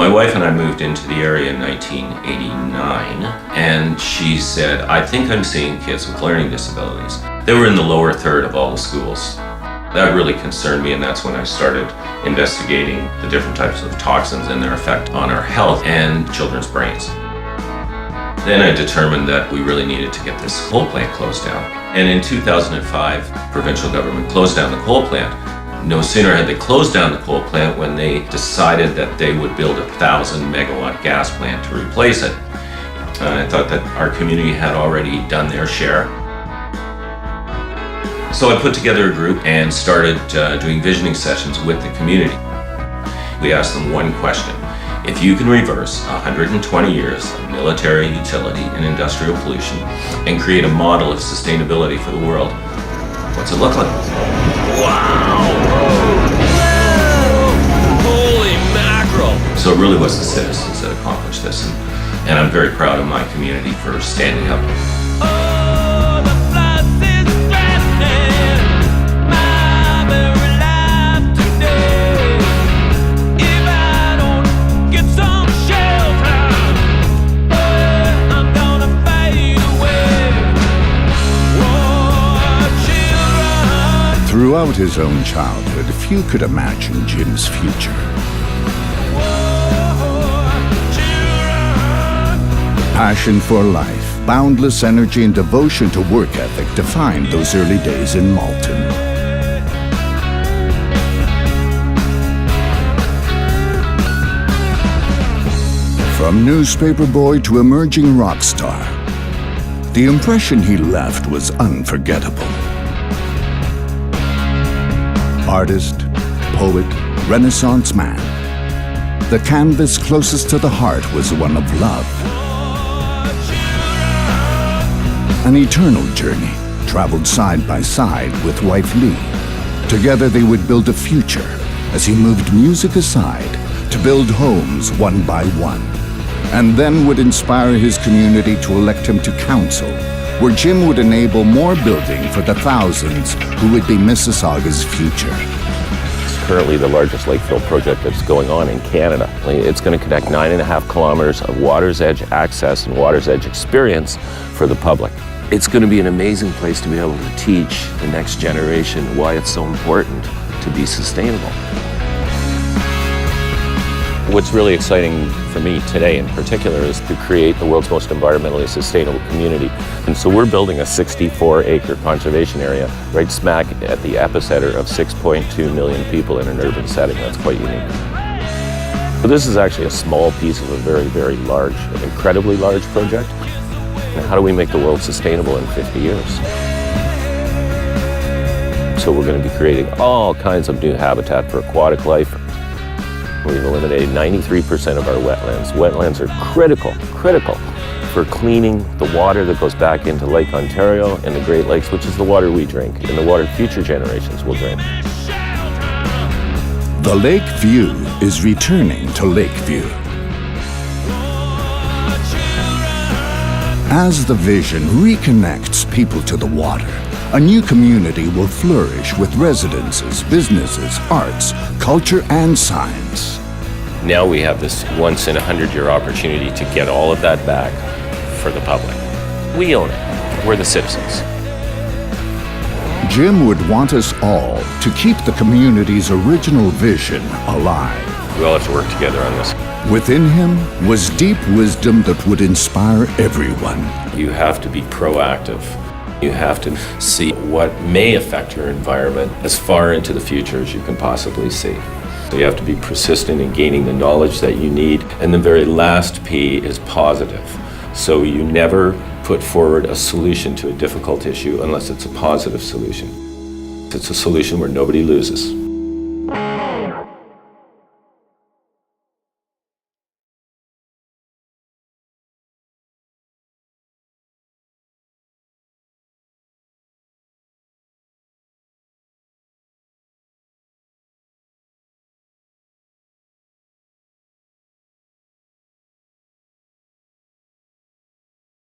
My wife and I moved into the area in 1989, and she said, I think I'm seeing kids with learning disabilities. They were in the lower third of all the schools. That really concerned me, and that's when I started investigating the different types of toxins and their effect on our health and children's brains. Then I determined that we really needed to get this coal plant closed down. And in 2005, provincial government closed down the coal plant. No sooner had they closed down the coal plant when they decided that they would build a 1,000 megawatt gas plant to replace it. I thought that our community had already done their share. So I put together a group and started doing visioning sessions with the community. We asked them one question. If you can reverse 120 years of military, utility, and industrial pollution and create a model of sustainability for the world, what's it look like? Wow! Holy mackerel! So it really was the citizens that accomplished this, and I'm very proud of my community for standing up. Throughout his own childhood, few could imagine Jim's future. Passion for life, boundless energy and devotion to work ethic defined those early days in Malton. From newspaper boy to emerging rock star, the impression he left was unforgettable. Artist, poet, Renaissance man. The canvas closest to the heart was one of love. An eternal journey, traveled side by side with wife Lee. Together they would build a future as he moved music aside to build homes one by one, and then would inspire his community to elect him to council, where Jim would enable more building for the thousands who would be Mississauga's future. It's currently the largest lake-fill project that's going on in Canada. It's going to connect 9.5 kilometers of water's edge access and water's edge experience for the public. It's going to be an amazing place to be able to teach the next generation why it's so important to be sustainable. What's really exciting for me today in particular is to create the world's most environmentally sustainable community. And so we're building a 64-acre conservation area right smack at the epicenter of 6.2 million people in an urban setting. That's quite unique. But this is actually a small piece of a very, very large, an incredibly large project. And how do we make the world sustainable in 50 years? So we're going to be creating all kinds of new habitat for aquatic life. We've eliminated 93% of our wetlands. Wetlands are critical for cleaning the water that goes back into Lake Ontario and the Great Lakes, which is the water we drink and the water future generations will drink. The Lakeview is returning to Lakeview. As the vision reconnects people to the water, a new community will flourish with residences, businesses, arts, culture, and science. Now we have this once-in-a-100-year opportunity to get all of that back for the public. We own it. We're the citizens. Jim would want us all to keep the community's original vision alive. We all have to work together on this. Within him was deep wisdom that would inspire everyone. You have to be proactive. You have to see what may affect your environment as far into the future as you can possibly see. So you have to be persistent in gaining the knowledge that you need. And the very last P is positive. So you never put forward a solution to a difficult issue unless it's a positive solution. It's a solution where nobody loses.